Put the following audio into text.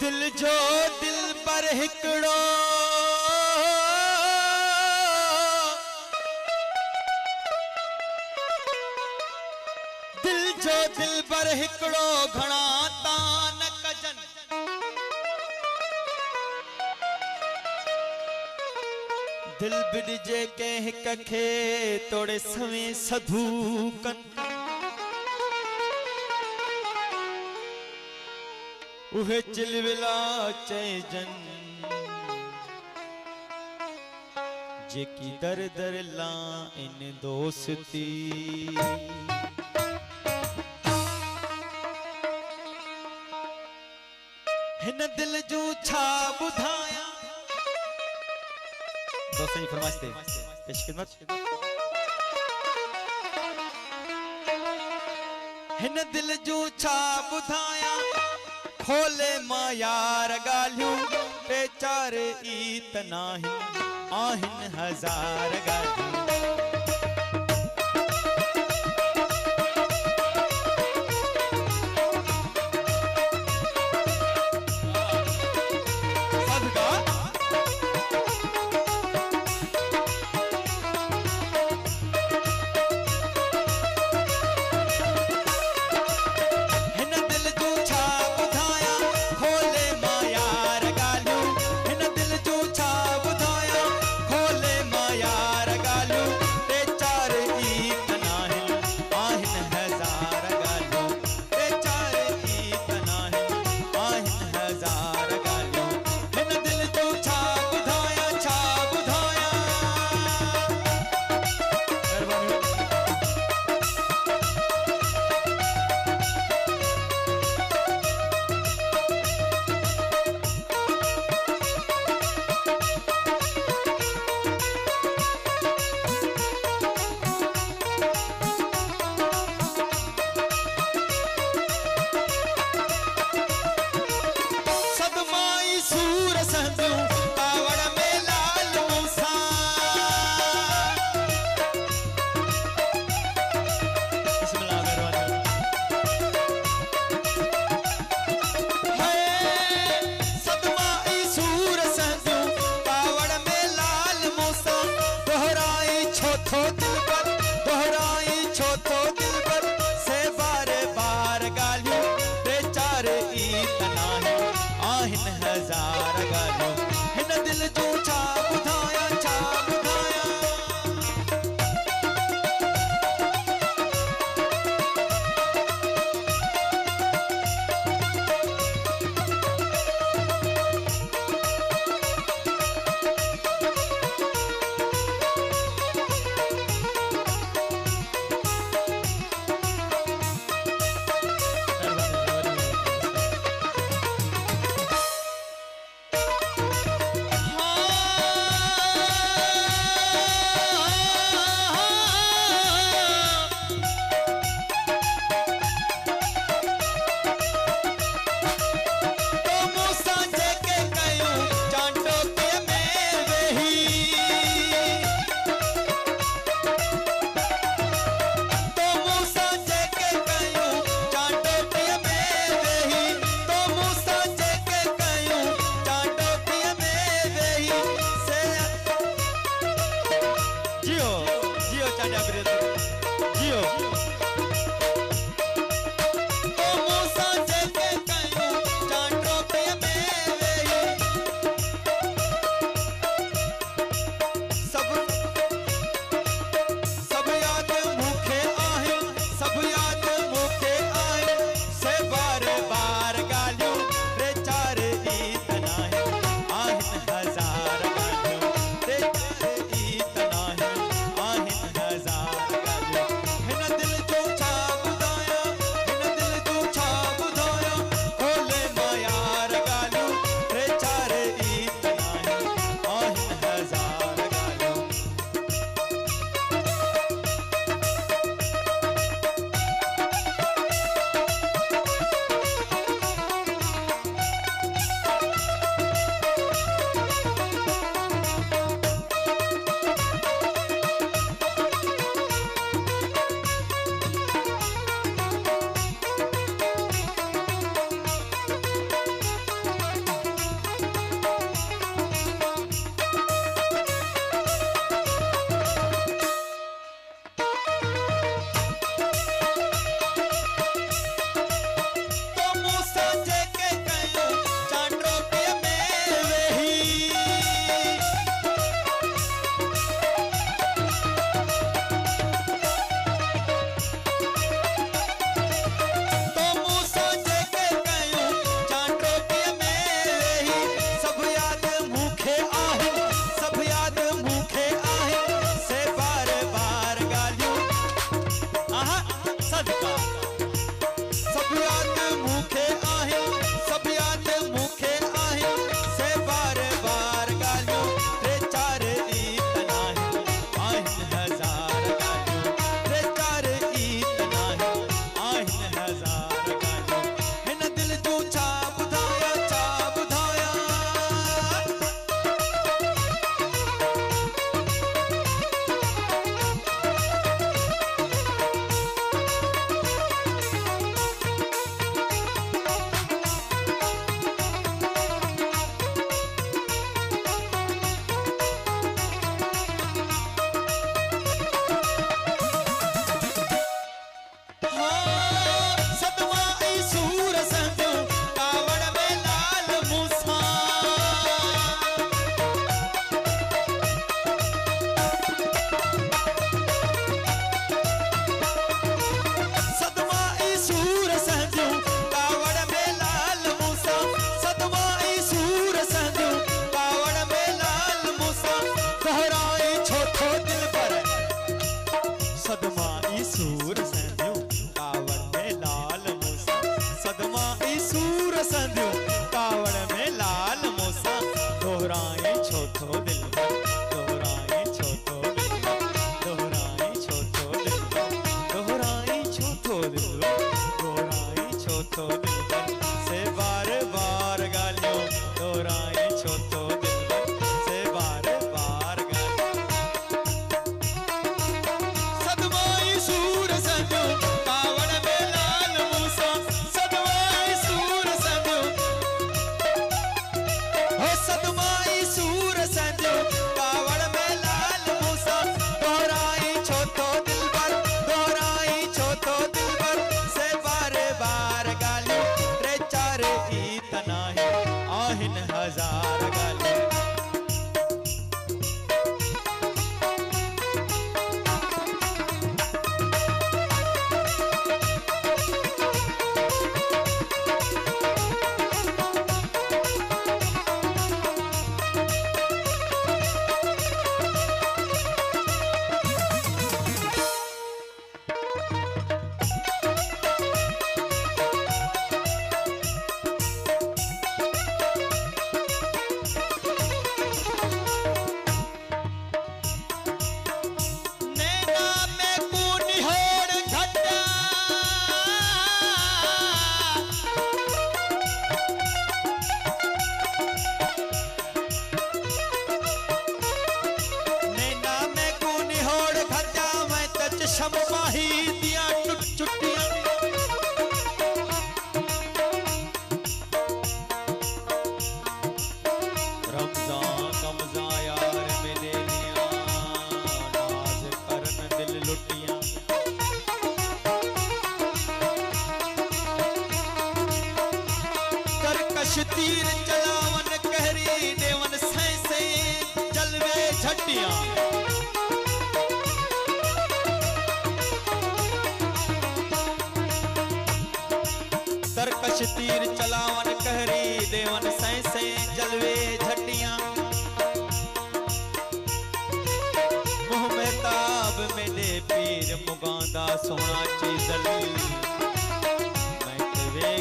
दिल जो दिल पर हिकड़ो दिल जो दिल पर हिकड़ो घणा तान कजन दिल बिड़जे के हिक खे तोड़े सवे सधूकन उहे चिलविला चैजन जेकी दर दर ला इन दोस्ती हिन दिल जो छा बुधाया दोस्तों की फरमाइश थे पेश खिदमत हिन दिल जो छा बुधाया खोले मां यार गालियूं टे चार ईत नाही आहिन हजार गालियूं हजार गालियों हिन दिल जो छा बुधाया छा बुधाया दोहराई छोटो दिलबर, दोहराई छोटो दिलबर, दोहराई छोटो दिलबर, दोहराई छोटो दिलबर, दोहराई छोटो दिलबर से बार बार गालियों, दोहराई छोटो दिलबर से बार बार गालियों। सदमाई सूर संजो कावड़ में लाल मूसा, सदमाई सूर संजो हो, सदमाई सूर संजो कावड़ में लाल मूसा, दोहराई छोटो दिलबर, दोहराई छोटो दिलबर से बार बार गालियों, रे चार इतना ही आहिन हजार गालियों। शमवाही दिया टुट चुटियां, रमजान कमजा यार मिले दिया, नाज करन दिल लुटियां। करकश तीर चलावन कहरी देवन सै से जलवे झटियां। तरकश तीर चलावन कहरी देवन सै से जलवे झटियां। मुँह में ताब मेरे पीर मुगांदा सोना चीजल, मैं वे